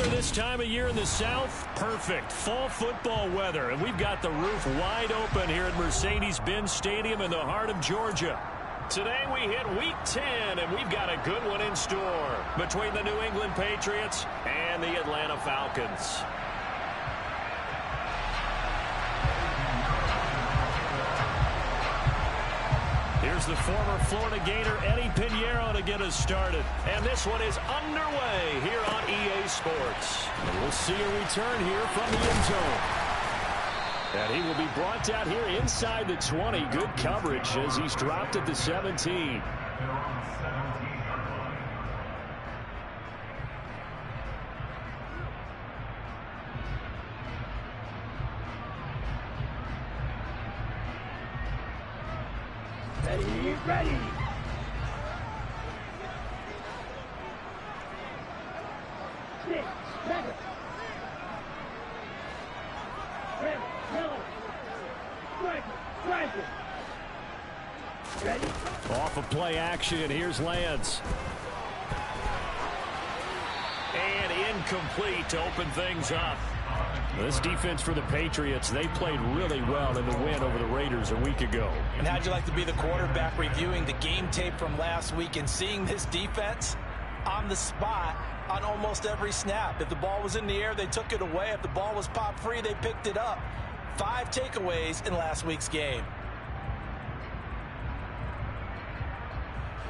weather this time of year in the South? Perfect. Fall football weather. And we've got the roof wide open here at Mercedes-Benz Stadium in the heart of Georgia. Today we hit Week 10, and we've got a good one in store between the New England Patriots and the Atlanta Falcons. Here's the former Florida Gator Eddie Pinheiro to get us started. And this one is underway here on EA Sports. And we'll see a return here from the end zone. And he will be brought down here inside the 20. Good coverage as he's dropped at the 17. Ready. Six, seven. Ready, yellow. Strike it. Ready. Off of play action, here's Lance. And incomplete to open things up. This defense for the Patriots, they played really well in the win over the Raiders a week ago. And how'd you like to be the quarterback reviewing the game tape from last week and seeing this defense on the spot on almost every snap? If the ball was in the air, they took it away. If the ball was popped free, they picked it up. 5 takeaways in last week's game.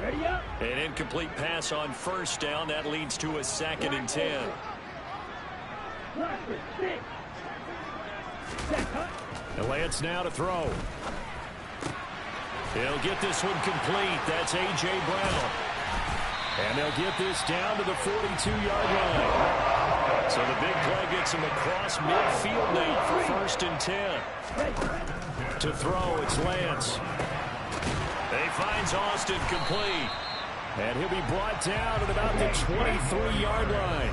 Ready up. An incomplete pass on first down. That leads to a 2nd and 10. And Lance now to throw. He'll get this one complete. That's A.J. Brown. And they'll get this down to the 42-yard line. So the big play gets him across midfield now for 1st and 10. To throw, it's Lance. He finds Austin complete. And he'll be brought down at about the 23-yard line.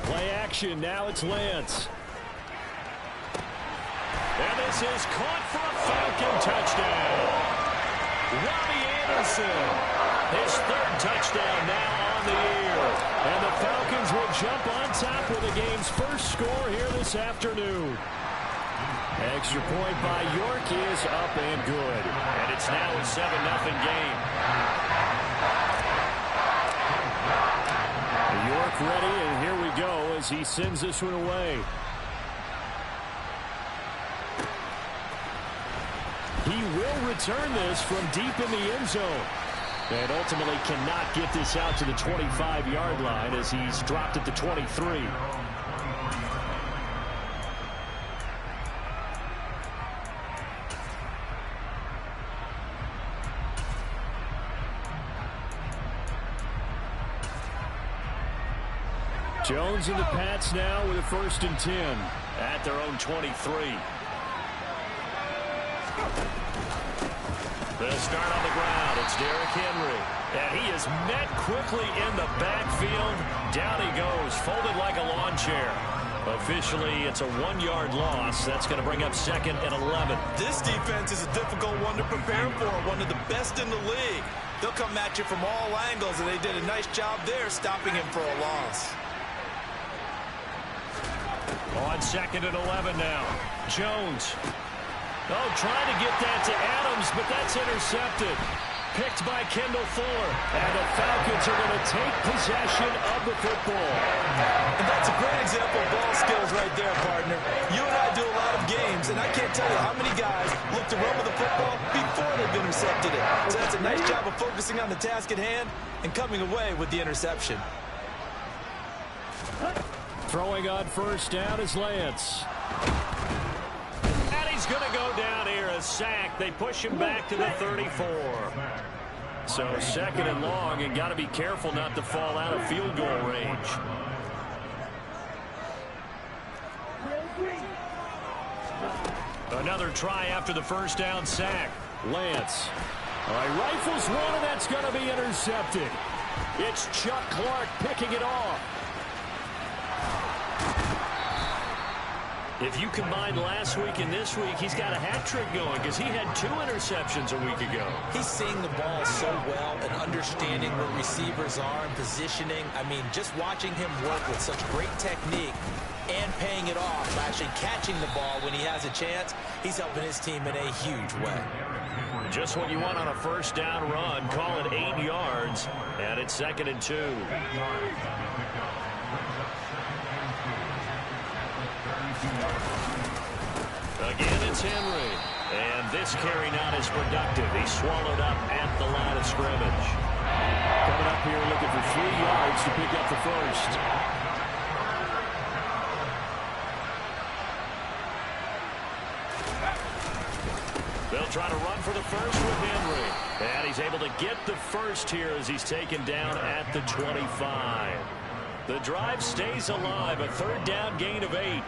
Play action, now it's Lance. And this is caught for a Falcon touchdown. Robbie Anderson, his 3rd touchdown now on the year. And the Falcons will jump on top with the game's first score here this afternoon. Extra point by York is up and good. And it's now a 7-0 game. York ready, and here we go as he sends this one away. He will return this from deep in the end zone. And ultimately cannot get this out to the 25-yard line as he's dropped at the 23. Jones and the Pats now with a 1st and 10 at their own 23. The start on the ground, it's Derrick Henry. And he is met quickly in the backfield. Down he goes, folded like a lawn chair. Officially, it's a 1-yard loss. That's going to bring up 2nd and 11. This defense is a difficult one to prepare for, one of the best in the league. They'll come at you from all angles, and they did a nice job there stopping him for a loss. On 2nd and 11 now. Jones. Oh, trying to get that to Adams, but that's intercepted. Picked by Kendall Fuller. And the Falcons are going to take possession of the football. And that's a great example of ball skills right there, partner. You and I do a lot of games, and I can't tell you how many guys look to run with the football before they've intercepted it. So that's a nice job of focusing on the task at hand and coming away with the interception. Throwing on first down is Lance. And he's going to go down here, a sack. They push him back to the 34. So 2nd and long, and got to be careful not to fall out of field goal range. Another try after the first down sack. Lance. All right, rifles one, and that's going to be intercepted. It's Chuck Clark picking it off. If you combine last week and this week, he's got a hat trick going because he had 2 interceptions a week ago. He's seeing the ball so well and understanding where receivers are and positioning. I mean, just watching him work with such great technique and paying it off, actually catching the ball when he has a chance, he's helping his team in a huge way. Just what you want on a first down run. Call it 8 yards, and it's 2nd and 2. Again, it's Henry. And this carry not as productive. He's swallowed up at the line of scrimmage. Coming up here looking for 3 yards to pick up the first. They'll try to run for the first with Henry. And he's able to get the first here as he's taken down at the 25. The drive stays alive, a 3rd down gain of 8.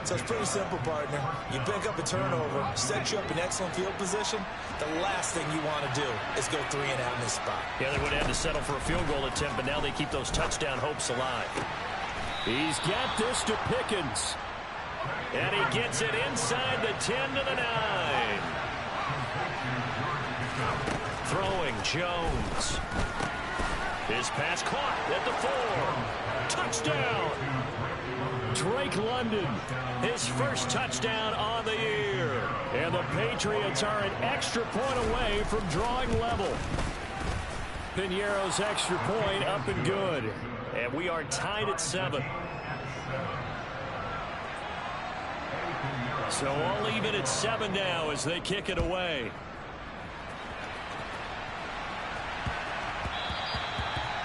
So it's pretty simple, partner. You pick up a turnover, set you up in excellent field position. The last thing you want to do is go 3 and out in this spot. Yeah, they would have to settle for a field goal attempt, but now they keep those touchdown hopes alive. He's got this to Pickens. And he gets it inside the 10 to the 9. Throwing Jones. His pass caught at the 4. Touchdown. Drake London, his first touchdown on the year. And the Patriots are an extra point away from drawing level. Piñeiro's extra point up and good. And we are tied at 7. So all even at 7 now as they kick it away.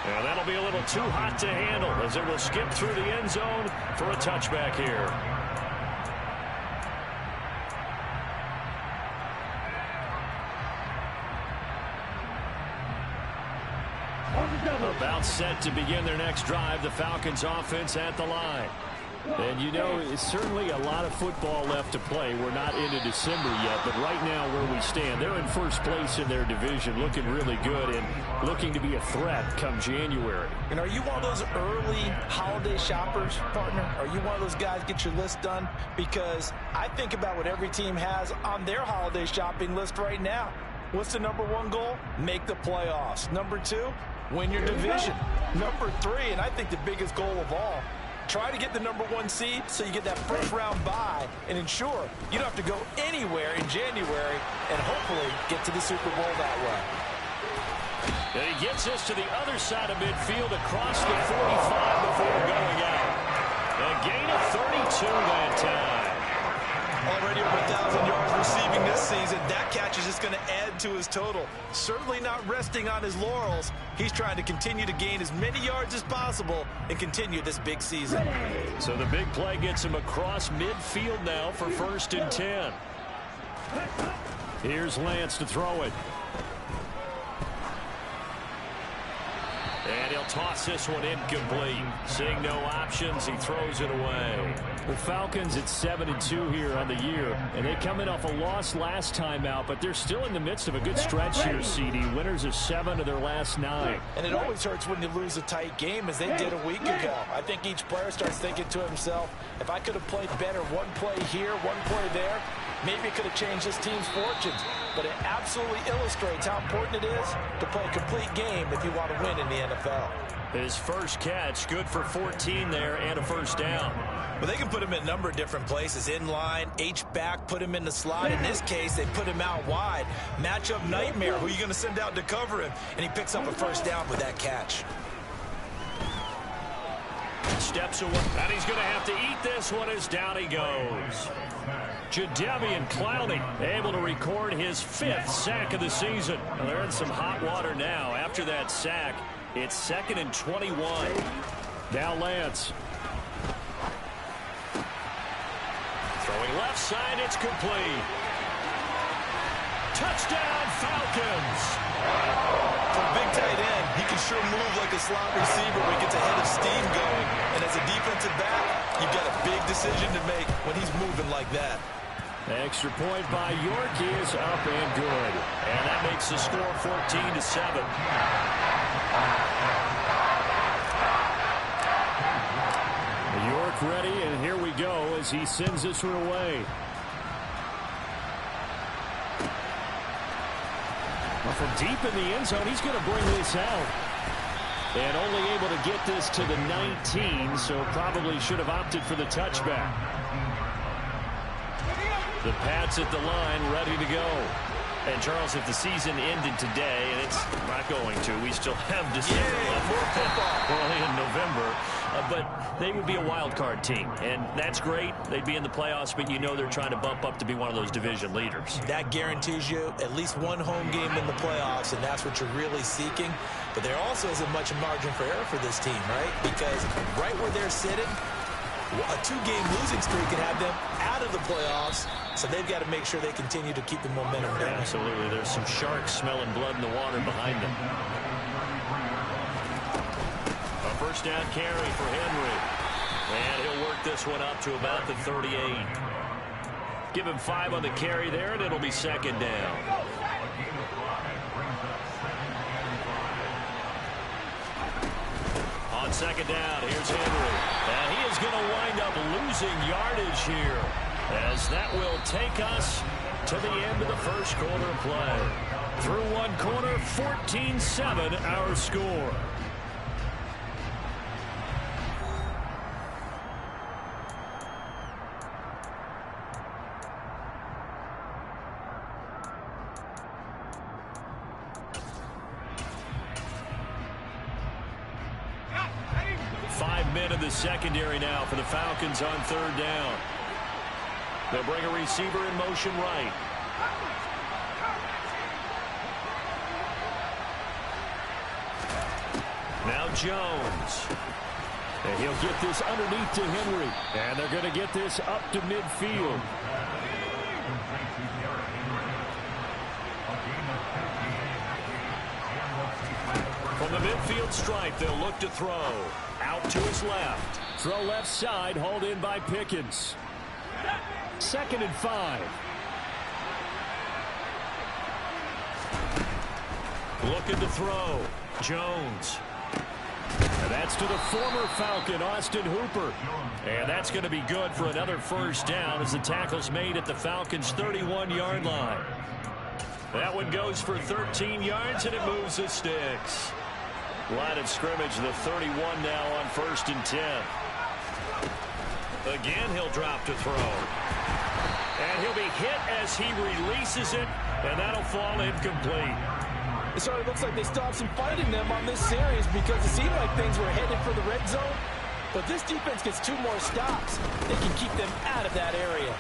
And that'll be a little too hot to handle as it will skip through the end zone for a touchback here. About set to begin their next drive, the Falcons offense at the line. And you know, it's certainly a lot of football left to play. We're not into December yet, but right now where we stand, they're in first place in their division, looking really good and looking to be a threat come January. And are you one of those early holiday shoppers, partner? Are you one of those guys get your list done? Because I think about what every team has on their holiday shopping list right now. What's the #1 goal? Make the playoffs. #2, win your division. #3, and I think the biggest goal of all, try to get the #1 seed so you get that first round bye and ensure you don't have to go anywhere in January and hopefully get to the Super Bowl that way. And he gets us to the other side of midfield across the 45 before going out. A gain of 32 that time. Already over 1,000 yards receiving this season. That catch is just going to add to his total. Certainly not resting on his laurels. He's trying to continue to gain as many yards as possible and continue this big season. So the big play gets him across midfield now for 1st and 10. Here's Lance to throw it. And he'll toss this one incomplete. Seeing no options, he throws it away. The Falcons at 7-2 here on the year, and they come in off a loss last time out, but they're still in the midst of a good stretch here, CD. Winners of 7 of their last 9. And it always hurts when you lose a tight game, as they did a week ago. I think each player starts thinking to himself, if I could have played better one play here, one play there, maybe it could have changed this team's fortunes. But it absolutely illustrates how important it is to play a complete game if you want to win in the NFL. His first catch, good for 14 there and a first down. Well, they can put him in a number of different places. In line, H-back, put him in the slot. In this case, they put him out wide. Matchup nightmare. Who are you going to send out to cover him? And he picks up a first down with that catch. Steps away, and he's going to have to eat this one as down he goes. Jadeveon Clowney able to record his 5th sack of the season. Well, they're in some hot water now. After that sack, it's 2nd and 21. Now Lance. Throwing left side, it's complete. Touchdown, Falcons. For a big tight end, he can sure move like a slot receiver when he gets a head of steam going. And as a defensive back, you've got a big decision to make when he's moving like that. Extra point by York is up and good. And that makes the score 14-7. York ready, and here we go as as he sends this one away. Well, from deep in the end zone, he's going to bring this out. And only able to get this to the 19, so probably should have opted for the touchback. The Pats at the line, ready to go. And, Charles, if the season ended today, and it's not going to, we still have December left. More football. We're only in November. But they would be a wild card team, and that's great. They'd be in the playoffs, but you know they're trying to bump up to be one of those division leaders. That guarantees you at least one home game in the playoffs, and that's what you're really seeking. But there also isn't much margin for error for this team, right? Because right where they're sitting, a two-game losing streak can have them out of the playoffs, so they've got to make sure they continue to keep the momentum down. Absolutely. There's some sharks smelling blood in the water behind them. A first down carry for Henry. And he'll work this one up to about the 38. Give him 5 on the carry there, and it'll be second down. On second down, here's Henry. And he is going to wind up losing yardage here, as that will take us to the end of the first quarter of play. Through one quarter, 14-7 our score. The secondary now for the Falcons on third down. They'll bring a receiver in motion right. Now Jones. And he'll get this underneath to Henry. And they're going to get this up to midfield. From the midfield stripe, they'll look to throw. Out to his left. Throw left side, hauled in by Pickens. 2nd and 5. Looking to throw. Jones. And that's to the former Falcon, Austin Hooper. And that's going to be good for another first down as the tackle's made at the Falcons' 31-yard line. That one goes for 13 yards, and it moves the sticks. Line of scrimmage, the 31 now on 1st and 10. Again, he'll drop to throw. And he'll be hit as he releases it, and that'll fall incomplete. It sort of looks like they still have some fight in them on this series because it seemed like things were headed for the red zone. But this defense gets 2 more stops. They can keep them out of that area.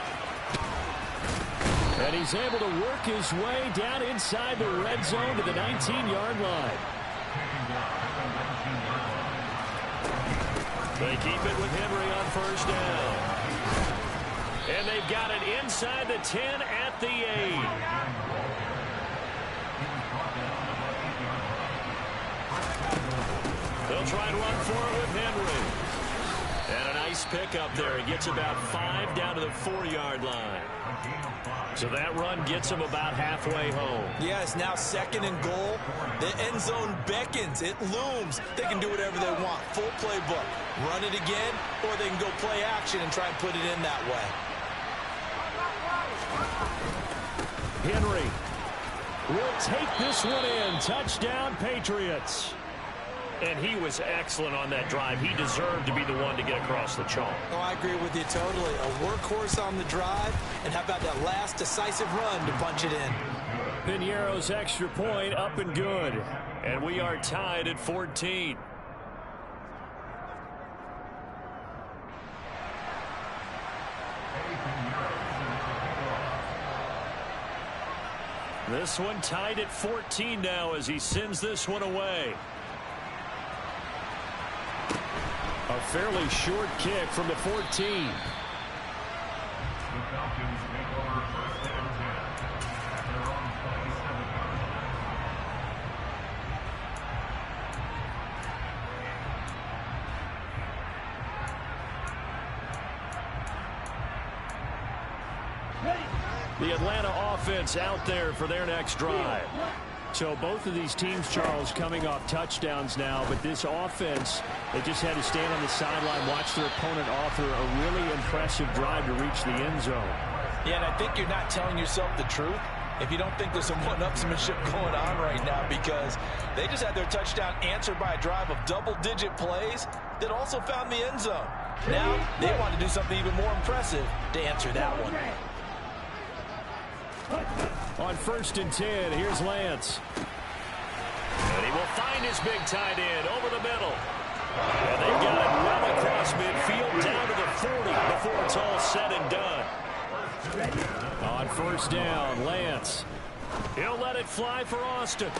And he's able to work his way down inside the red zone to the 19-yard line. They keep it with Henry on first down. And they've got it inside the 10 at the 8. They'll try and run for it with Henry. And a nice pickup there. He gets about 5 down to the 4-yard line. So that run gets him about halfway home. Yeah, it's now 2nd and goal. The end zone beckons. It looms. They can do whatever they want. Full playbook. Run it again, or they can go play action and try and put it in that way. Henry will take this one in. Touchdown, Patriots. And he was excellent on that drive. He deserved to be the one to get across the chalk. Oh, I agree with you totally. A workhorse on the drive, and how about that last decisive run to punch it in? Piñeiro's extra point up and good. And we are tied at 14. This one tied at 14 now as he sends this one away. A fairly short kick from the 14. The Atlanta offense out there for their next drive. So both of these teams, Charles, coming off touchdowns now, but this offense, they just had to stand on the sideline, watch their opponent author a really impressive drive to reach the end zone. Yeah, and I think you're not telling yourself the truth if you don't think there's some one-upsmanship going on right now, because they just had their touchdown answered by a drive of double-digit plays that also found the end zone. Now they want to do something even more impressive to answer that one. On 1st and 10, here's Lance. And he will find his big tight end over the middle. And they've got it well across midfield down to the 40 before it's all said and done. On 1st down, Lance. He'll let it fly for Austin.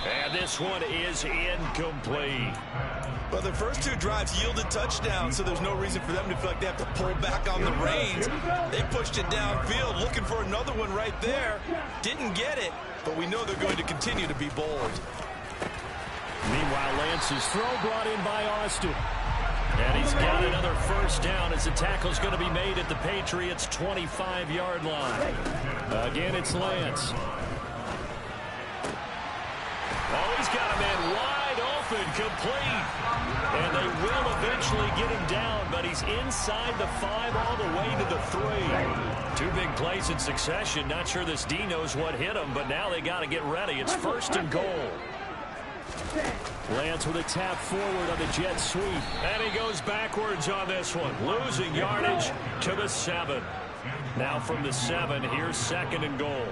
And this one is incomplete. Well, the first two drives yielded touchdowns, so there's no reason for them to feel like they have to pull back on the reins. They pushed it downfield, looking for another one right there. Didn't get it, but we know they're going to continue to be bold. Meanwhile, Lance's throw brought in by Austin. And he's got another 1st down as the tackle's going to be made at the Patriots' 25-yard line. Again, it's Lance. Oh, he's got a man wide open, complete. And they will eventually get him down, but he's inside the 5 all the way to the 3. 2 big plays in succession. Not sure this D knows what hit him, but now they got to get ready. It's 1st and goal. Lance with a tap forward on the jet sweep. And he goes backwards on this one, losing yardage to the 7. Now from the 7, here's 2nd and goal.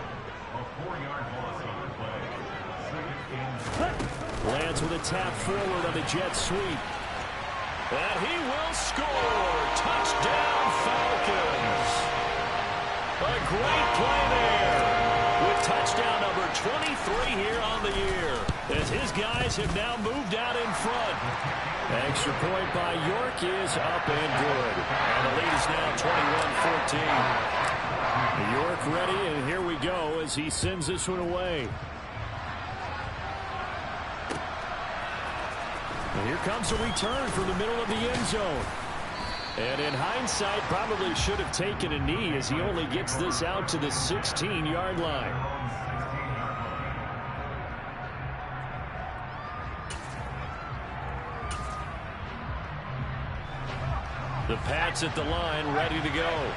Lance with a tap forward on the jet sweep. And he will score. Touchdown, Falcons. A great play there. With touchdown number 23 here on the year, as his guys have now moved out in front. Extra point by York is up and good. And the lead is now 21-14. York ready, and here we go as he sends this one away. And here comes a return from the middle of the end zone. And in hindsight, probably should have taken a knee as he only gets this out to the 16-yard line. The Pats at the line, ready to go.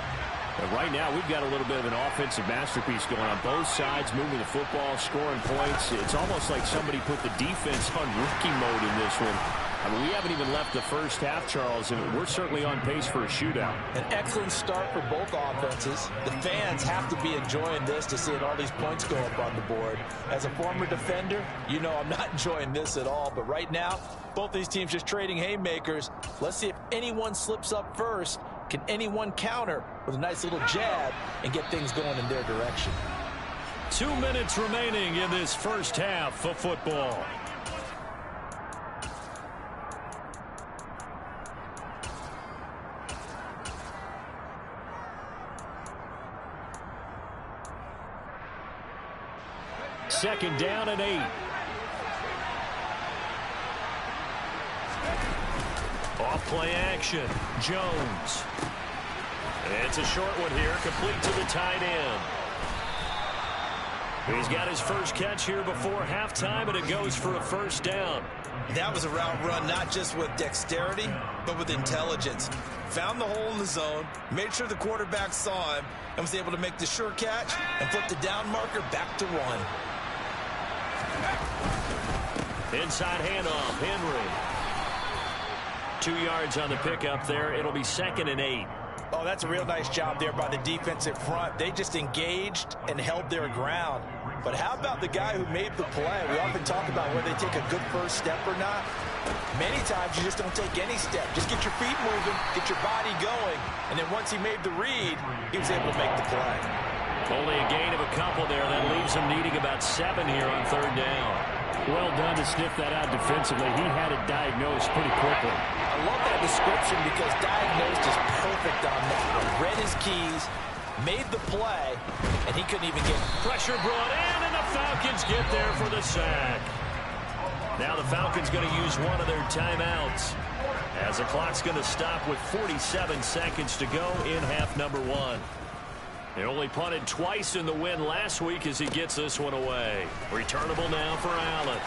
And right now, we've got a little bit of an offensive masterpiece going on both sides, moving the football, scoring points. It's almost like somebody put the defense on rookie mode in this one. I mean, we haven't even left the first half, Charles, and we're certainly on pace for a shootout. An excellent start for both offenses. The fans have to be enjoying this to see all these points go up on the board. As a former defender, you know I'm not enjoying this at all. But right now, both these teams just trading haymakers. Let's see if anyone slips up first. Can anyone counter with a nice little jab and get things going in their direction? 2 minutes remaining in this first half of football. Second down and 8. Off play action. Jones. It's a short one here, complete to the tight end. He's got his first catch here before halftime, and it goes for a 1st down. That was a route run not just with dexterity, but with intelligence. Found the hole in the zone, made sure the quarterback saw him, and was able to make the sure catch and flip the down marker back to 1. Inside handoff, Henry. 2 yards on the pickup there. It'll be 2nd and 8. Oh, that's a real nice job there by the defensive front. They just engaged and held their ground. But how about the guy who made the play? We often talk about whether they take a good first step or not. Many times you just don't take any step. Just get your feet moving, get your body going. And then once he made the read, he was able to make the play. Only a gain of a couple there. That leaves him needing about 7 here on 3rd down. Well done to sniff that out defensively. He had it diagnosed pretty quickly. I love that description because diagnosed is perfect on that. Read his keys, made the play, and he couldn't even get pressure brought in, and the Falcons get there for the sack. Now the Falcons going to use one of their timeouts as the clock's going to stop with 47 seconds to go in half number 1. He only punted twice in the win last week as he gets this one away. Returnable now for Allen.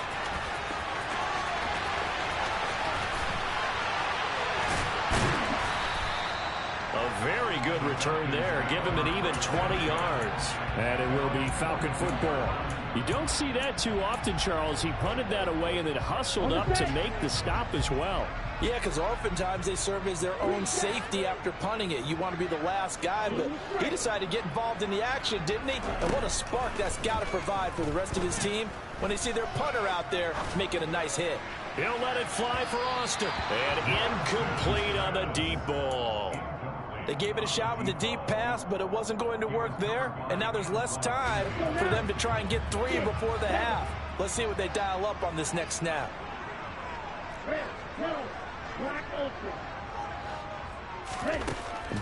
A very good return there. Give him an even 20 yards. And it will be Falcon football. You don't see that too often, Charles. He punted that away and then hustled up to make the stop as well. Yeah, because oftentimes they serve as their own safety after punting it. You want to be the last guy, but he decided to get involved in the action, didn't he? And what a spark that's got to provide for the rest of his team when they see their punter out there making a nice hit. He'll let it fly for Austin. And incomplete on the deep ball. They gave it a shot with the deep pass, but it wasn't going to work there. And now there's less time for them to try and get 3 before the half. Let's see what they dial up on this next snap.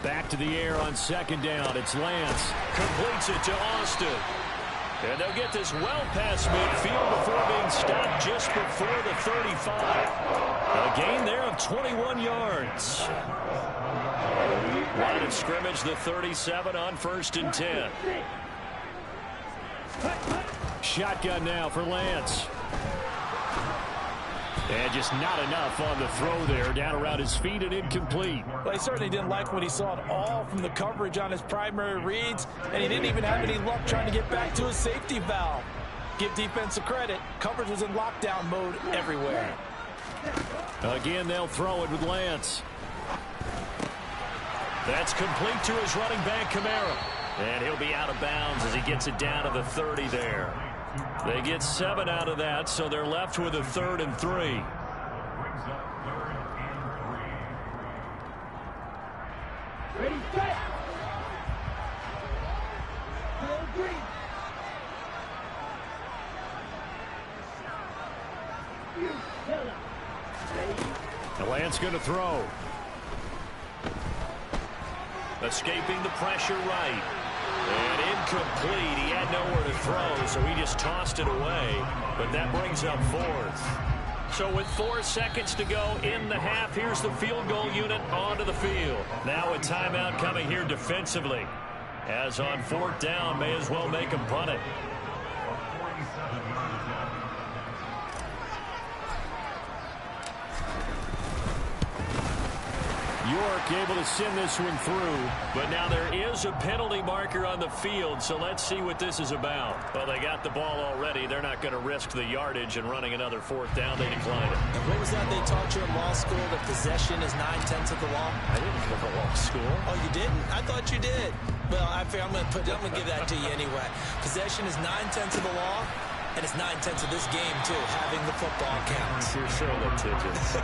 Back to the air on second down. It's Lance. Completes it to Austin. And they'll get this well past midfield before being stopped just before the 35. A gain there of 21 yards. Line of scrimmage, the 37 on 1st and 10. Shotgun now for Lance. And just not enough on the throw there. Down around his feet and incomplete. Well, he certainly didn't like what he saw at all from the coverage on his primary reads. And he didn't even have any luck trying to get back to his safety valve. Give defense a credit. Coverage was in lockdown mode everywhere. Again, they'll throw it with Lance. That's complete to his running back, Kamara. And he'll be out of bounds as he gets it down to the 30 there. They get 7 out of that, so they're left with a 3rd and 3. Ready, set. Go green. You fella. Ready. And Lance going to throw. Escaping the pressure right. And incomplete. He had nowhere to throw, so he just tossed it away. But that brings up 4th. So with 4 seconds to go in the half, here's the field goal unit onto the field. Now a timeout coming here defensively. As on 4th down, may as well make him punt it. York able to send this one through, but now there is a penalty marker on the field, so let's see what this is about. Well, they got the ball already. They're not going to risk the yardage and running another 4th down. They declined it. And what was that they taught you in law school, that possession is 9/10 of the law? I didn't go to law school. Oh, you didn't? I thought you did. Well, I'm going to give that to you anyway. Possession is 9/10 of the law. And it's 9/10 of this game, too, having the football counts. You're so litigious.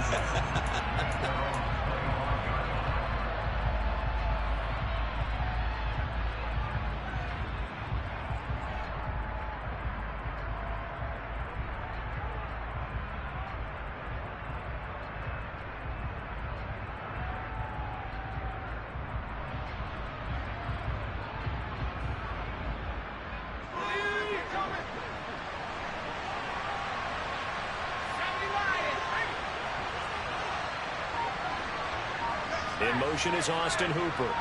In motion is Austin Hooper.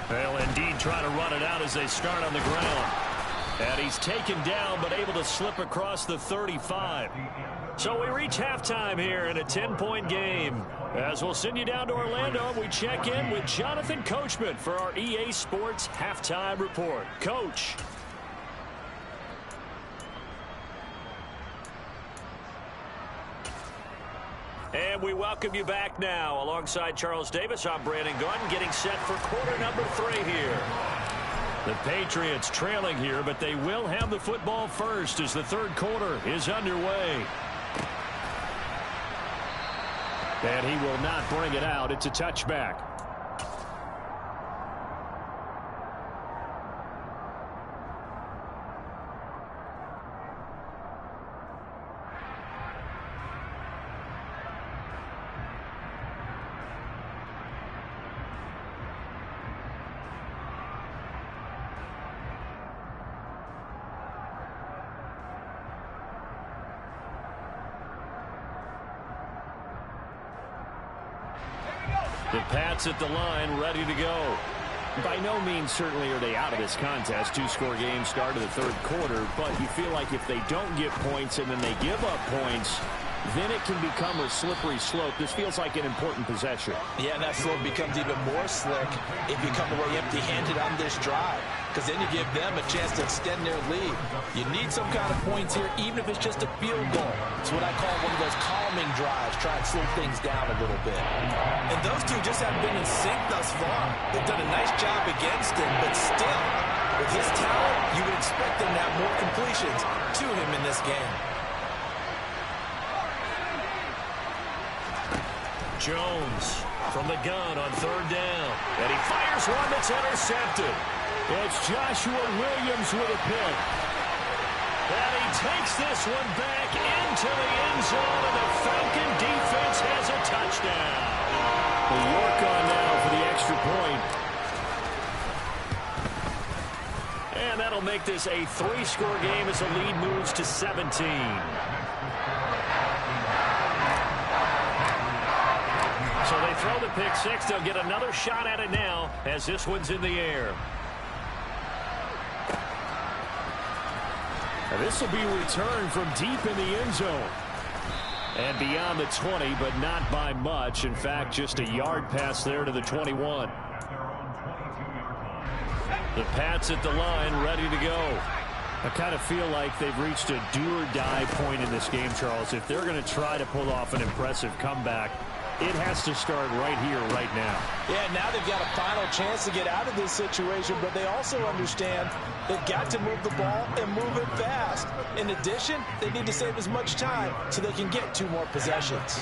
They'll indeed try to run it out as they start on the ground. And he's taken down but able to slip across the 35. So we reach halftime here in a 10-point game. As we'll send you down to Orlando, we check in with Jonathan Coachman for our EA Sports Halftime Report. Coach. And we welcome you back now. Alongside Charles Davis, I'm Brandon Gunn, getting set for quarter number 3 here. The Patriots trailing here, but they will have the football first as the 3rd quarter is underway. And he will not bring it out. It's a touchback. The Pats at the line, ready to go. by no means certainly are they out of this contest. Two-score game, start of the third quarter. But you feel like if they don't get points and then they give up points, then it can become a slippery slope. This feels like an important possession. Yeah, and that slope becomes even more slick if you come away empty-handed on this drive, because then you give them a chance to extend their lead. You need some kind of points here, even if it's just a field goal. It's what I call one of those calming drives, try and slow things down a little bit. And those two just haven't been in sync thus far. They've done a nice job against him, but still, with his talent, you would expect them to have more completions to him in this game. Jones from the gun on third down. And he fires one that's intercepted. It's Joshua Williams with a pick. And he takes this one back into the end zone, and the Falcon defense has a touchdown. Well, York on now for the extra point. And that'll make this a 3-score game as the lead moves to 17. So they throw the pick six. They'll get another shot at it now as this one's in the air. Now this will be returned from deep in the end zone. And beyond the 20, but not by much. In fact, just a yard pass there to the 21. The Pats at the line, ready to go. I kind of feel like they've reached a do-or-die point in this game, Charles. If they're going to try to pull off an impressive comeback, it has to start right here, right now. Yeah, now they've got a final chance to get out of this situation, but they also understand they've got to move the ball and move it fast. In addition, they need to save as much time so they can get 2 more possessions.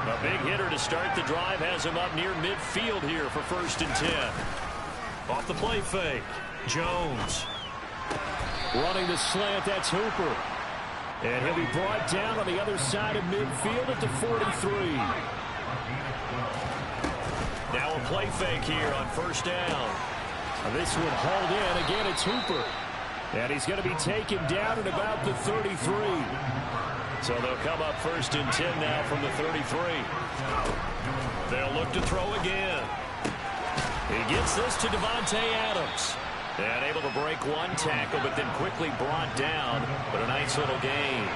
A big hitter to start the drive has him up near midfield here for 1st and 10. Off the play fake, Jones. Running the slant, that's Hooper. And he'll be brought down on the other side of midfield at the 43. Now a play fake here on 1st down. This one hauled in. Again, it's Hooper. And he's going to be taken down at about the 33. So they'll come up 1st and 10 now from the 33. They'll look to throw again. He gets this to Devontae Adams. And able to break one tackle, but then quickly brought down. But a nice little gain.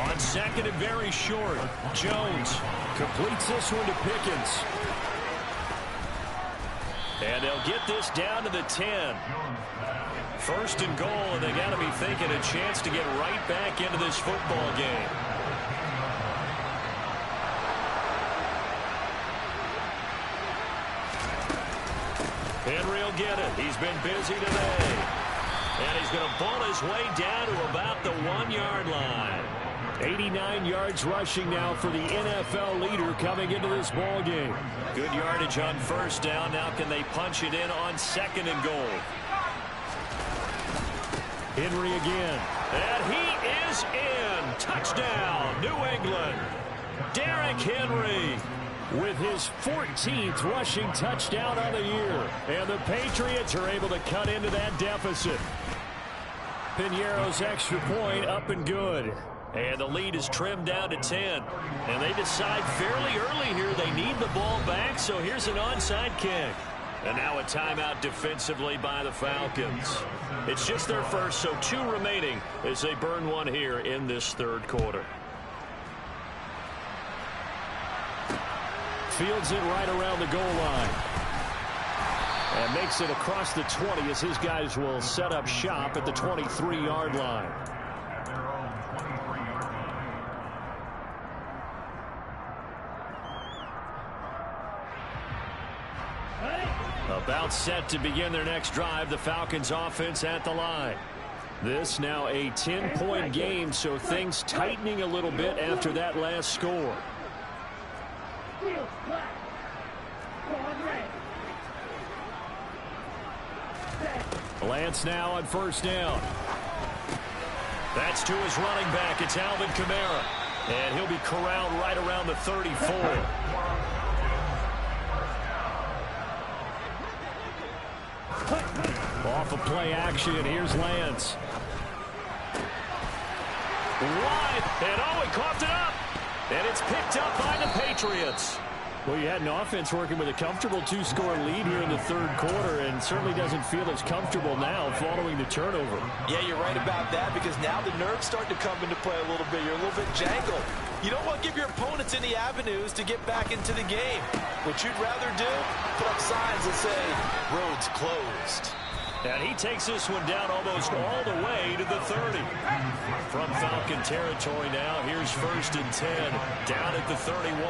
On 2nd and very short, Jones completes this one to Pickens. And they'll get this down to the 10. 1st and goal, and they got to be thinking a chance to get right back into this football game. Henry will get it. He's been busy today. And he's going to ball his way down to about the 1-yard line. 89 yards rushing now for the NFL leader coming into this ball game. Good yardage on 1st down. Now can they punch it in on 2nd and goal? Henry again. And he is in. Touchdown, New England. Derrick Henry with his 14th rushing touchdown on the year. And the Patriots are able to cut into that deficit. Piñeiro's extra point up and good. And the lead is trimmed down to 10. And they decide fairly early here they need the ball back, so here's an onside kick. And now a timeout defensively by the Falcons. It's just their first, so 2 remaining as they burn one here in this 3rd quarter. Fields it right around the goal line. And makes it across the 20 as his guys will set up shop at the 23-yard line. About set to begin their next drive. The Falcons offense at the line. This now a 10-point game, so things tightening a little bit after that last score. Lance now on 1st down. That's to his running back. It's Alvin Kamara. And he'll be corralled right around the 34. Off of play action, here's Lance. Wide, and he coughed it up. And it's picked up by the Patriots. Well, you had an offense working with a comfortable 2-score lead here in the third quarter, and certainly doesn't feel as comfortable now following the turnover. Yeah, you're right about that, because now the nerves start to come into play a little bit. You're a little bit jangled. You don't want to give your opponents any avenues to get back into the game. What you'd rather do, put up signs that say, roads closed. And he takes this one down almost all the way to the 30. From Falcon territory now, here's 1st and 10, down at the 31.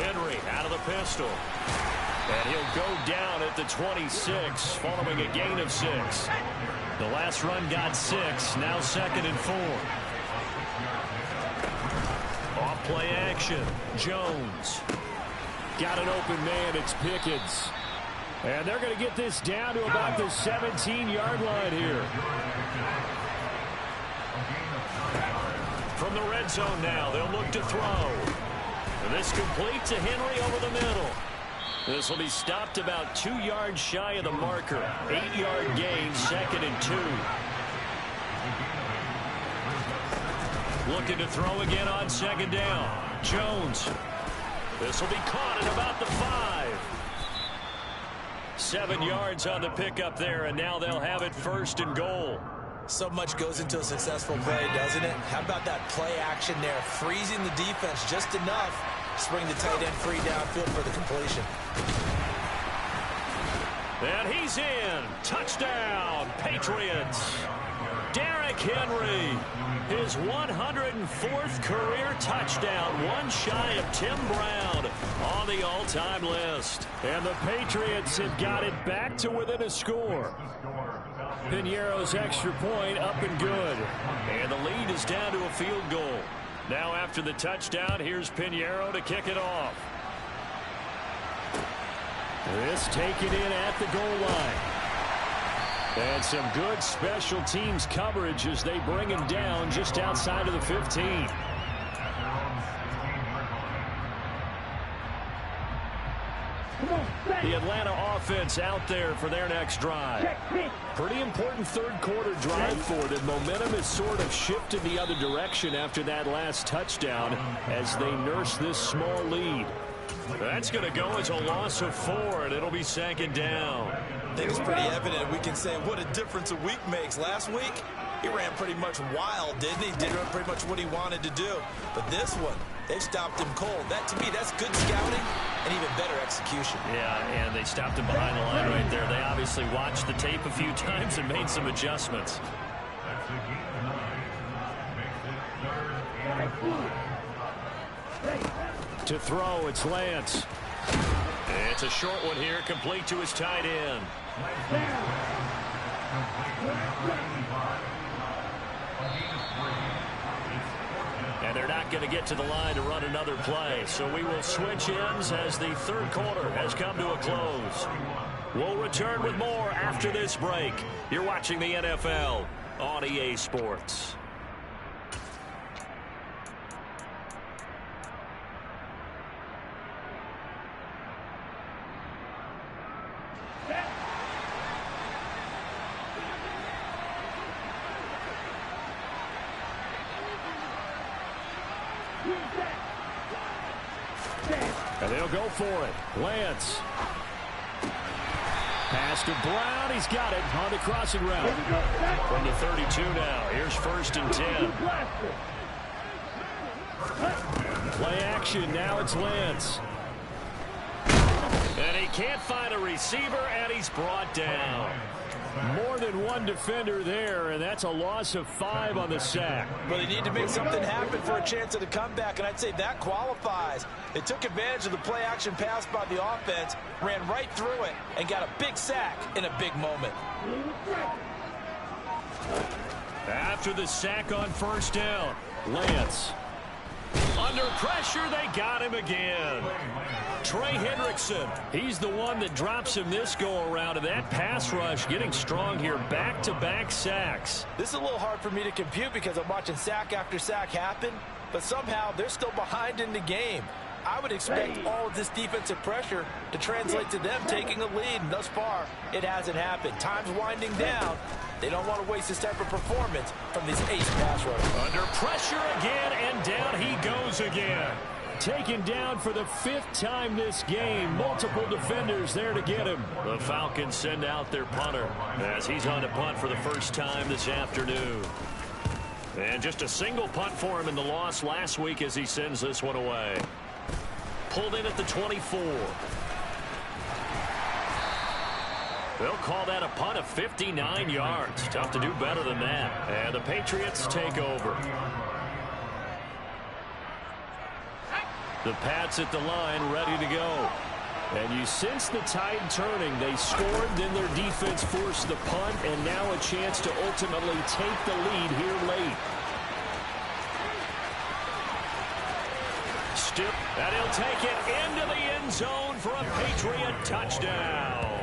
Henry out of the pistol. And he'll go down at the 26 following a gain of 6. The last run got 6, now 2nd and 4. Off play action. Jones. Got an open man. It's Pickens. And they're going to get this down to about the 17-yard line here. From the red zone now, they'll look to throw. And this complete to Henry over the middle. This will be stopped about 2 yards shy of the marker. 8-yard gain, 2nd and 2. Looking to throw again on 2nd down. Jones. This will be caught at about the 5. 7 yards on the pickup there, and now they'll have it 1st and goal. So much goes into a successful play, doesn't it? How about that play action there? Freezing the defense just enough to bring the tight end free downfield for the completion. And he's in. Touchdown, Patriots. Derrick Henry, his 104th career touchdown, one shy of Tim Brown on the all-time list. And the Patriots have got it back to within a score. Piñeiro's extra point up and good. And the lead is down to a field goal. Now after the touchdown, here's Piñeiro to kick it off. This taken in at the goal line. And some good special teams coverage as they bring him down just outside of the 15. The Atlanta offense out there for their next drive. Pretty important third quarter drive for them. Momentum has sort of shifted the other direction after that last touchdown as they nurse this small lead. That's going to go as a loss of 4, and it'll be 2nd down. I think it's pretty evident. We can say what a difference a week makes. Last week, he ran pretty much wild, didn't he? Did pretty much what he wanted to do. But this one, they stopped him cold. That, to me, that's good scouting and even better execution. Yeah, and they stopped him behind the line right there. They obviously watched the tape a few times and made some adjustments. To throw, it's Lance. It's a short one here, complete to his tight end. And they're not going to get to the line to run another play. So we will switch ends as the third quarter has come to a close. We'll return with more after this break. You're watching the NFL on EA Sports. And they'll go for it. Lance. Pass to Brown. He's got it on the crossing route. From the 32 now. Here's 1st and 10. Play action. Now it's Lance. And he can't find a receiver, and he's brought down. More than one defender there, and that's a loss of 5 on the sack. But they need to make something happen for a chance at a comeback, and I'd say that qualifies. They took advantage of the play-action pass by the offense, ran right through it, and got a big sack in a big moment. After the sack on 1st down, Lance. Under pressure, they got him again. Trey Hendrickson, he's the one that drops him this go-around, and that pass rush getting strong here, back-to-back sacks. This is a little hard for me to compute because I'm watching sack after sack happen, but somehow they're still behind in the game. I would expect all of this defensive pressure to translate to them taking a lead, and thus far, it hasn't happened. Time's winding down. They don't want to waste this type of performance from these ace pass rushers. Under pressure again, and down he goes again. Taken down for the 5th time this game. Multiple defenders there to get him. The Falcons send out their punter as he's on to punt for the first time this afternoon. And just a single punt for him in the loss last week as he sends this one away. Pulled in at the 24. They'll call that a punt of 59 yards. Tough to do better than that. And the Patriots take over. The Pats at the line, ready to go. And you sense the tide turning. They scored, then their defense forced the punt, and now a chance to ultimately take the lead here late. Still, and he'll take it into the end zone for a Patriot touchdown.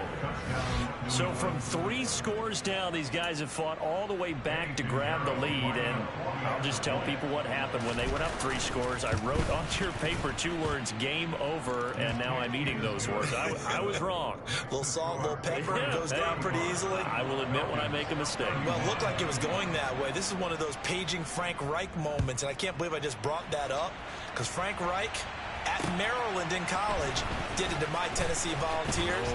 So from 3 scores down, these guys have fought all the way back to grab the lead. And I'll just tell people what happened when they went up 3 scores. I wrote onto your paper 2 words, game over, and now I'm eating those words. I was wrong. A little salt, a little pepper, it goes down pretty easily. I will admit when I make a mistake. Well, it looked like it was going that way. This is one of those paging Frank Reich moments, and I can't believe I just brought that up, because Frank Reich at Maryland in college did it to my Tennessee Volunteers,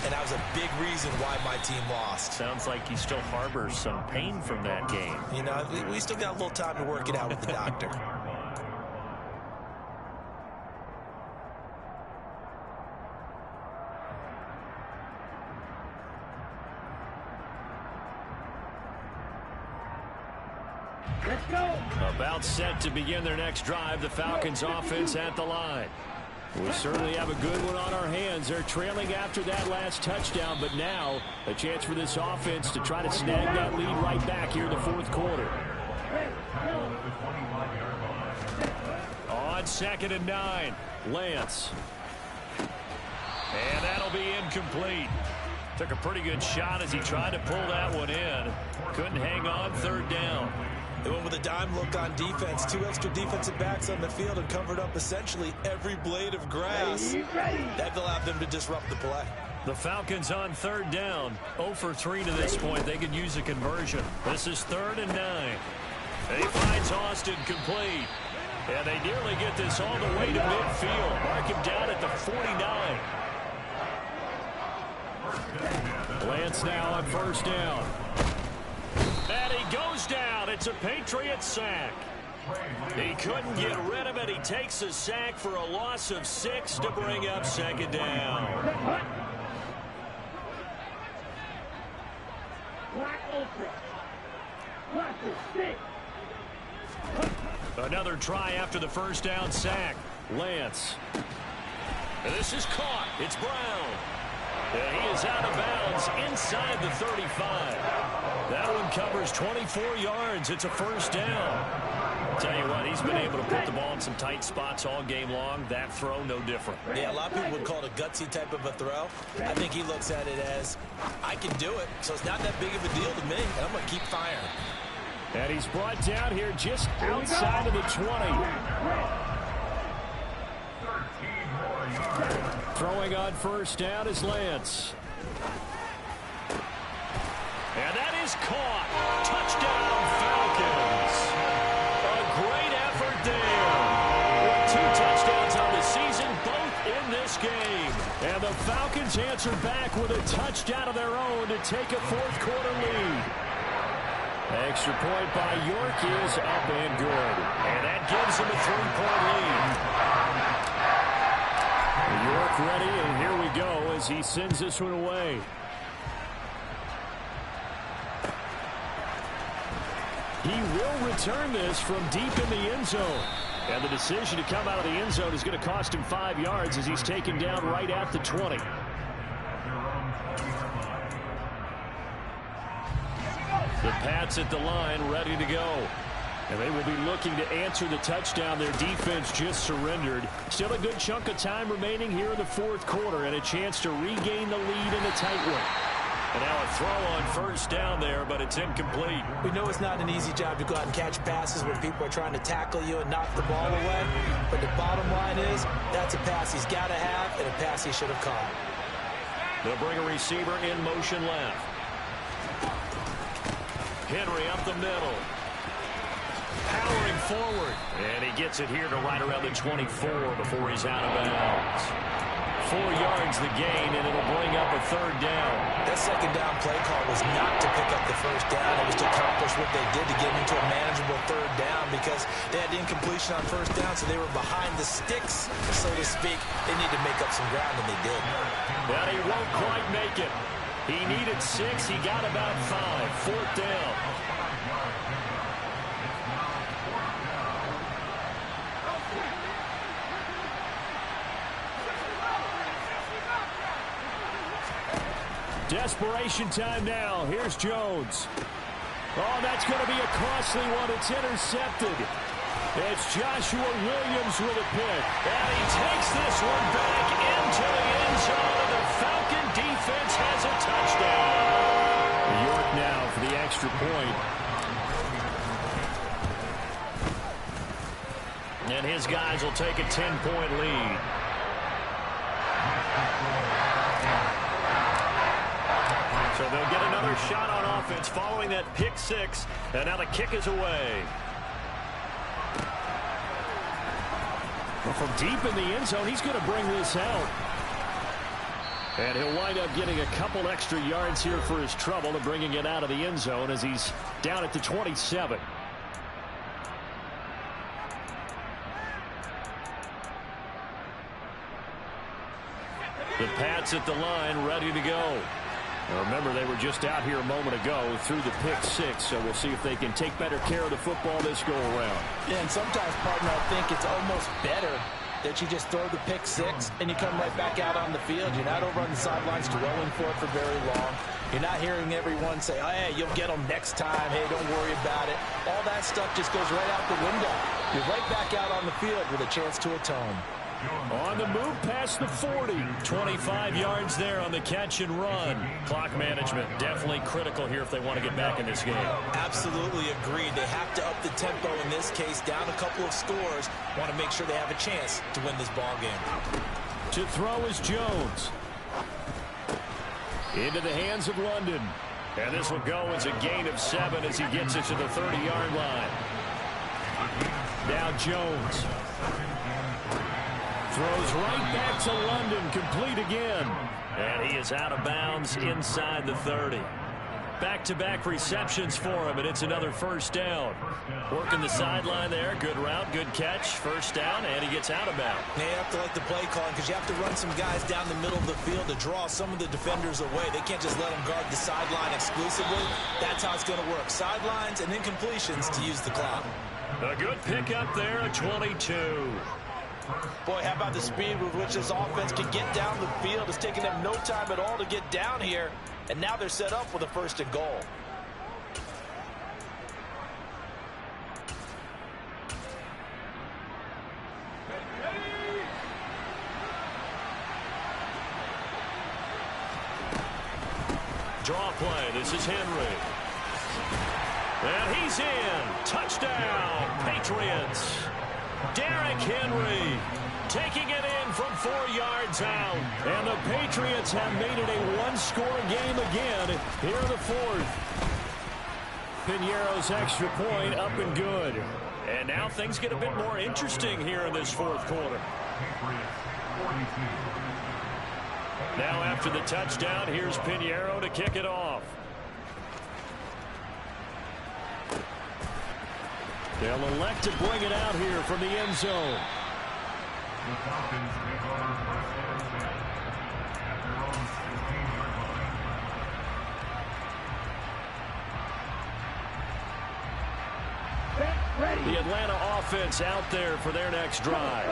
and that was a big reason why my team lost. Sounds like he still harbors some pain from that game. You know, we still got a little time to work it out with the doctor. Let's go. About set to begin their next drive, the Falcons offense at the line. We certainly have a good one on our hands. They're trailing after that last touchdown, but now a chance for this offense to try to snag that lead right back here in the 4th quarter. On 2nd and 9, Lance. And that'll be incomplete. Took a pretty good shot as he tried to pull that one in. Couldn't hang on, 3rd down. They went with a dime look on defense. 2 extra defensive backs on the field and covered up essentially every blade of grass. That allowed them to disrupt the play. The Falcons on 3rd down. 0 for 3 to this point. They could use a conversion. This is 3rd and 9. And he finds Austin complete. And they nearly get this all the way to midfield. Mark him down at the 49. Lance now on 1st down. And he goes down. It's a Patriot sack. He couldn't get rid of it. He takes a sack for a loss of 6 to bring up 2nd down. Another try after the 1st down sack. Lance. And this is caught. It's Brown. And he is out of bounds inside the 35. That one covers 24 yards. It's a 1st down. Tell you what, he's been able to put the ball in some tight spots all game long. That throw, no different. Yeah, a lot of people would call it a gutsy type of a throw. I think he looks at it as, I can do it, so it's not that big of a deal to me, and I'm going to keep firing. And he's brought down here just outside of the 20. Throwing on 1st down is Lance. And that is caught. Touchdown, Falcons. A great effort there. 2 touchdowns on the season, both in this game. And the Falcons answer back with a touchdown of their own to take a 4th quarter lead. Extra point by York is up and good. And that gives them a 3-point lead. York ready, and here we go as he sends this one away. He will return this from deep in the end zone. And the decision to come out of the end zone is going to cost him 5 yards as he's taken down right at the 20. The Pats at the line, ready to go. And they will be looking to answer the touchdown their defense just surrendered. Still a good chunk of time remaining here in the 4th quarter and a chance to regain the lead in a tight one. And now a throw on 1st down there, but it's incomplete. We know it's not an easy job to go out and catch passes when people are trying to tackle you and knock the ball away. But the bottom line is, that's a pass he's got to have and a pass he should have caught. They'll bring a receiver in motion left. Henry up the middle. powering forward. And he gets it here to right around the 24 before he's out of bounds. 4 yards the gain, and it'll bring up a third down. That second down play call was not to pick up the first down. It was to accomplish what they did to get into a manageable third down because they had incompletion on first down, so they were behind the sticks, so to speak. They need to make up some ground, and they did. But he won't quite make it. He needed 6. He got about 5. 4th down. Desperation time now. Here's Jones. Oh, that's going to be a costly one. It's intercepted. It's Joshua Williams with a pick. And he takes this one back into the end zone. And the Falcon defense has a touchdown. York now for the extra point. And his guys will take a 10-point lead. So they'll get another shot on offense following that pick 6. And now the kick is away. Well, from deep in the end zone, he's going to bring this out. And he'll wind up getting a couple extra yards here for his trouble and bringing it out of the end zone as he's down at the 27. The Pats at the line, ready to go. Now remember, they were just out here a moment ago through the pick 6, so we'll see if they can take better care of the football this go-around. Yeah, and sometimes, partner, I think it's almost better that you just throw the pick 6 and you come right back out on the field. You're not over on the sidelines dwelling for it for very long. You're not hearing everyone say, oh, hey, you'll get them next time. Hey, don't worry about it. All that stuff just goes right out the window. You're right back out on the field with a chance to atone. On the move past the 40. 25 yards there on the catch and run. Clock management definitely critical here if they want to get back in this game. Absolutely agreed. They have to up the tempo in this case, down a couple of scores. Want to make sure they have a chance to win this ball game. To throw is Jones. Into the hands of London. And this will go as a gain of 7 as he gets it to the 30-yard line. Now Jones. Throws right back to London, complete again. And he is out of bounds inside the 30. Back-to-back receptions for him, and it's another first down. Working the sideline there. Good route, good catch. First down, and he gets out of bounds. They have to like the play calling because you have to run some guys down the middle of the field to draw some of the defenders away. They can't just let them guard the sideline exclusively. That's how it's going to work. Sidelines and then completions to use the clock. A good pickup there, a 22. Boy, how about the speed with which this offense can get down the field? It's taking them no time at all to get down here. And now they're set up with a first and goal. Draw play. This is Henry. And he's in. Touchdown, Patriots. Derrick Henry taking it in from 4 yards out. And the Patriots have made it a one-score game again here in the 4th. Piñeiro's extra point up and good. And now things get a bit more interesting here in this 4th quarter. Now after the touchdown, here's Piñeiro to kick it off. They'll elect to bring it out here from the end zone. The Atlanta offense out there for their next drive.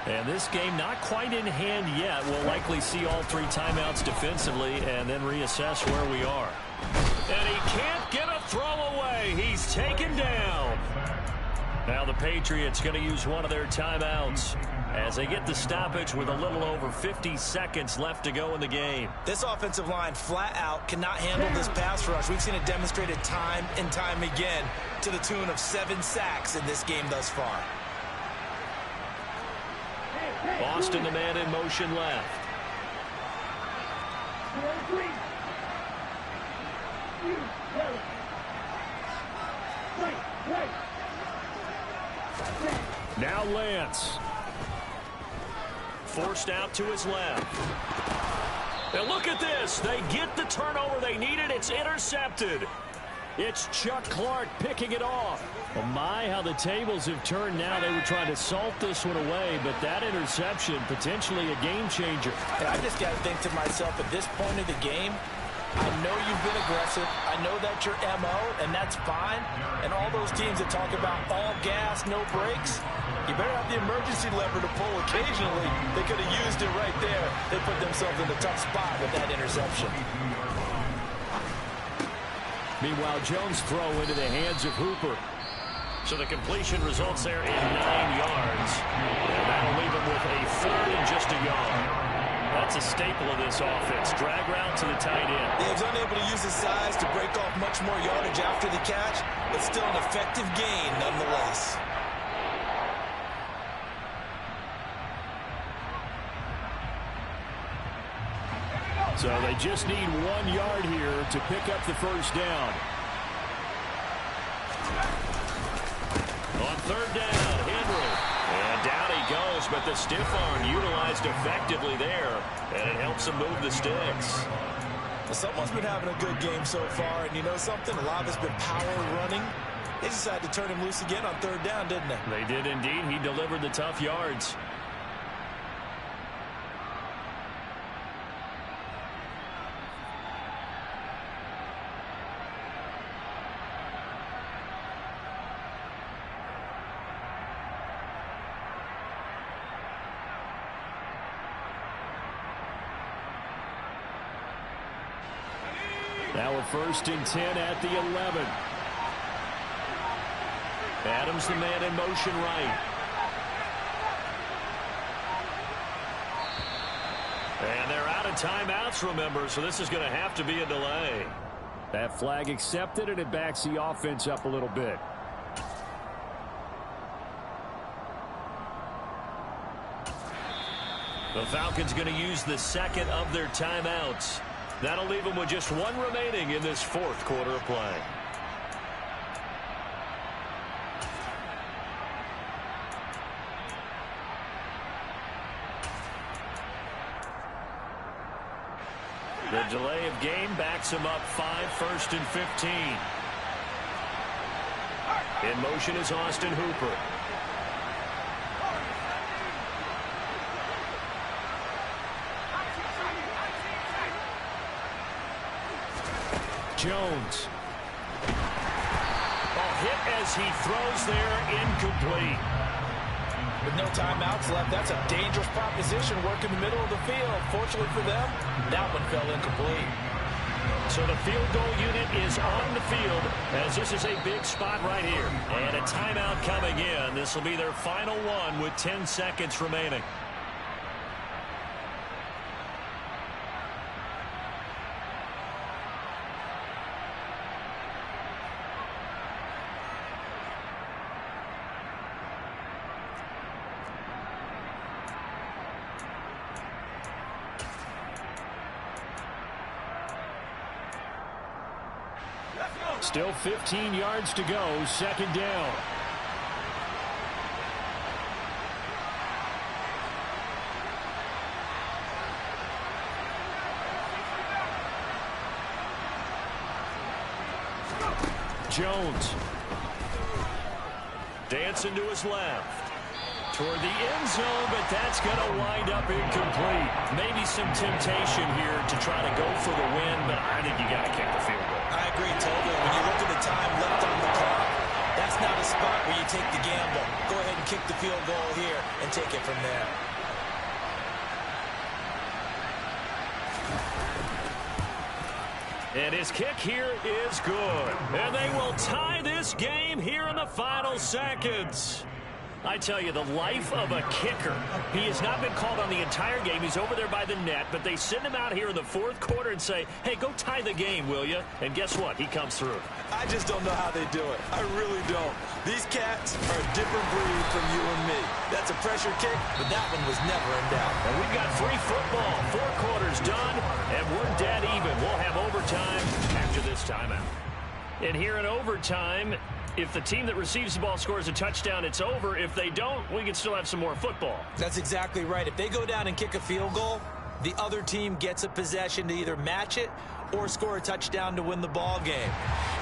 And this game not quite in hand yet. We'll likely see all 3 timeouts defensively and then reassess where we are. And he can't get a throw away. He's taken down. Now the Patriots going to use one of their timeouts as they get the stoppage with a little over 50 seconds left to go in the game. This offensive line flat out cannot handle this pass rush. We've seen it demonstrated time and time again to the tune of 7 sacks in this game thus far. Boston, the man in motion left. Now Lance. Forced out to his left. And look at this. They get the turnover they needed. It's intercepted. It's Chuck Clark picking it off. Well, my, how the tables have turned now. They were trying to salt this one away, but that interception, potentially a game changer. And I just got to think to myself, at this point of the game, I know you've been aggressive. I know that's your MO, and that's fine. And all those teams that talk about all gas, no brakes, you better have the emergency lever to pull occasionally. They could have used it right there. They put themselves in a tough spot with that interception. Meanwhile, Jones' throw into the hands of Hooper. So the completion results there in 9 yards. And that'll leave him with a 3rd and just a yard. That's a staple of this offense. Drag route to the tight end. He was unable to use his size to break off much more yardage after the catch, but still an effective gain nonetheless. So they just need 1 yard here to pick up the first down. On 3rd down, Henry. And down he goes, but the stiff arm utilized effectively there, and it helps him move the sticks. Well, someone's been having a good game so far, and you know something? A lot of it's been power running. They decided to turn him loose again on 3rd down, didn't they? They did indeed. He delivered the tough yards. Now a 1st and 10 at the 11. Adams the man in motion right. And they're out of timeouts, remember, so this is going to have to be a delay. That flag accepted, and it backs the offense up a little bit. The Falcons going to use the 2nd of their timeouts. That'll leave them with just 1 remaining in this 4th quarter of play. The delay of game backs him up 5, 1st and 15. In motion is Austin Hooper. Jones. Hit as he throws there, incomplete. With no timeouts left, that's a dangerous proposition. Work in the middle of the field. Fortunately for them, that one fell incomplete. So the field goal unit is on the field as this is a big spot right here. And a timeout coming in. This will be their final one with 10 seconds remaining. Still 15 yards to go, 2nd down. Jones. Dancing to his left. Toward the end zone, but that's going to wind up incomplete. Maybe some temptation here to try to go for the win, but I think you got to kick the field goal. I agree totally. When you look at the time left on the clock, that's not a spot where you take the gamble. Go ahead and kick the field goal here and take it from there. And his kick here is good. And they will tie this game here in the final seconds. I tell you, the life of a kicker. He has not been called on the entire game. He's over there by the net, but they send him out here in the 4th quarter and say, hey, go tie the game, will you? And guess what? He comes through. I just don't know how they do it. I really don't. These cats are a different breed from you and me. That's a pressure kick, but that one was never in doubt. And we've got free football. 4 quarters done, and we're dead even. We'll have overtime after this timeout. And here in overtime, if the team that receives the ball scores a touchdown, it's over. If they don't, we can still have some more football. That's exactly right. If they go down and kick a field goal, the other team gets a possession to either match it or score a touchdown to win the ball game.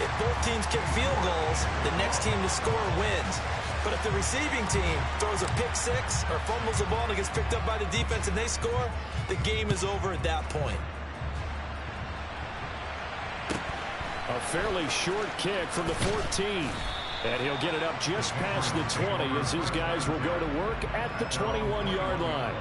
If both teams kick field goals, the next team to score wins. But if the receiving team throws a pick six or fumbles a ball and it gets picked up by the defense and they score, the game is over at that point. A fairly short kick from the 14. And he'll get it up just past the 20 as his guys will go to work at the 21-yard line.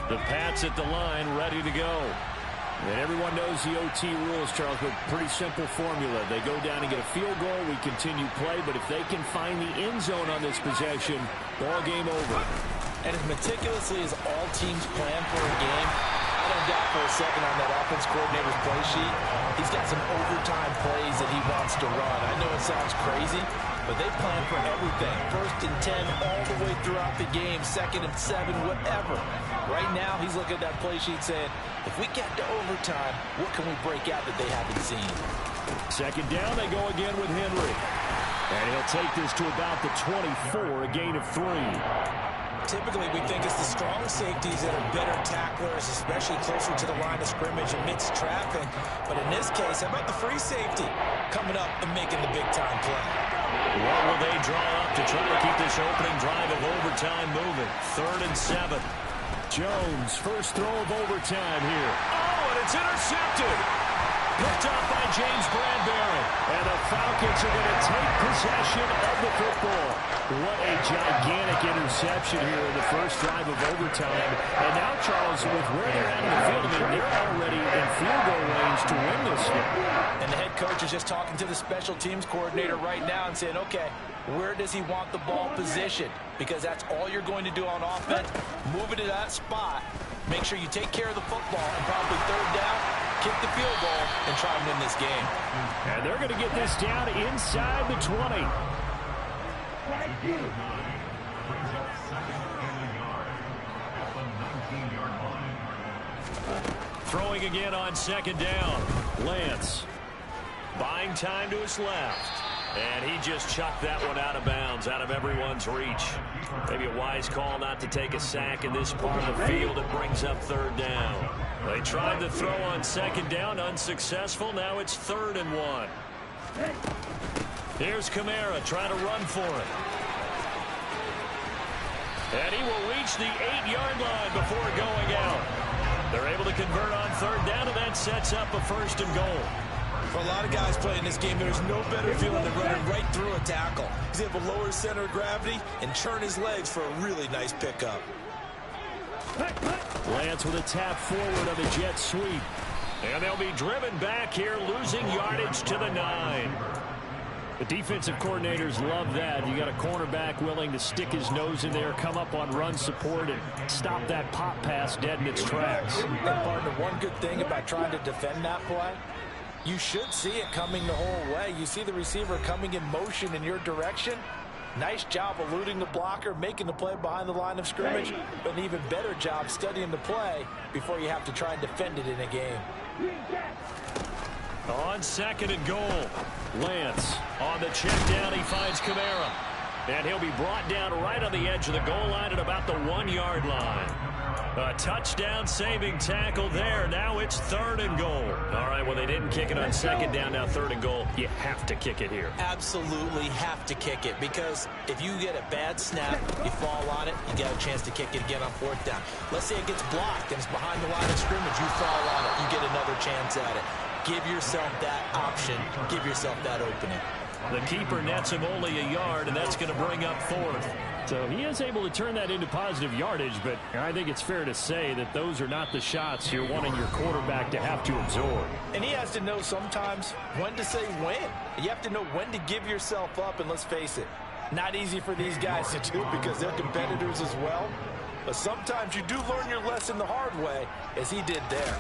The Pats at the line, ready to go. And everyone knows the OT rules, Charles, but pretty simple formula. They go down and get a field goal, we continue play, but if they can find the end zone on this possession, ball game over. And as meticulously as all teams plan for a game, I don't doubt for a second on that offense coordinator's play sheet, he's got some overtime plays that he wants to run. I know it sounds crazy, but they plan for everything. 1st and 10 all the way throughout the game, 2nd and 7, whatever. Right now, he's looking at that play sheet saying, if we get to overtime, what can we break out that they haven't seen? 2nd down, they go again with Henry. And he'll take this to about the 24, a gain of 3. Typically, we think it's the strong safeties that are better tacklers, especially closer to the line of scrimmage amidst traffic. But in this case, how about the free safety coming up and making the big-time play? What will they draw up to try to keep this opening drive of overtime moving? 3rd and 7. Jones, first throw of overtime here. Oh, and it's intercepted. Picked up by James Bradbury. And the Falcons are going to take possession of the football. What a gigantic interception here in the first drive of overtime. And now, Charles, with where they're at in the field, I mean, they're already in field goal range to win this game. And the head coach is just talking to the special teams coordinator right now and saying, okay, where does he want the ball positioned? Because that's all you're going to do on offense. Move it to that spot. Make sure you take care of the football and probably 3rd down, kick the field goal, and try and win this game. And they're going to get this down inside the 20. Throwing again on 2nd down. Lance. Buying time to his left. And he just chucked that one out of bounds, out of everyone's reach. Maybe a wise call not to take a sack in this part of the field. It brings up 3rd down. They tried to throw on 2nd down, unsuccessful. Now it's 3rd and 1. Here's Kamara trying to run for it. And he will reach the 8-yard line before going out. They're able to convert on 3rd down, and that sets up a 1st and goal. For a lot of guys playing this game, there's no better feeling than running right through a tackle. He's able to lower his center of gravity and churn his legs for a really nice pickup. Lance with a tap forward on the jet sweep. And they'll be driven back here, losing yardage to the 9. The defensive coordinators love that. You got a cornerback willing to stick his nose in there, come up on run support, and stop that pop pass dead in its tracks. And partner, one good thing about trying to defend that play, you should see it coming the whole way. You see the receiver coming in motion in your direction. Nice job eluding the blocker, making the play behind the line of scrimmage, but an even better job studying the play before you have to try and defend it in a game. On 2nd and goal. Lance. On the check down, he finds Kamara. And he'll be brought down right on the edge of the goal line at about the 1-yard line. A touchdown saving tackle there. Now it's 3rd and goal. All right, well, they didn't kick it on 2nd down. Now 3rd and goal. You have to kick it here. Absolutely have to kick it, because if you get a bad snap, you fall on it, you got a chance to kick it again on 4th down. Let's say it gets blocked and it's behind the line of scrimmage. You fall on it, you get another chance at it. Give yourself that option. Give yourself that opening. The keeper nets him only a yard, and that's going to bring up 4th. So he is able to turn that into positive yardage, but I think it's fair to say that those are not the shots you're wanting your quarterback to have to absorb. And he has to know sometimes when to say when. You have to know when to give yourself up, and let's face it, not easy for these guys to do because they're competitors as well. But sometimes you do learn your lesson the hard way, as he did there.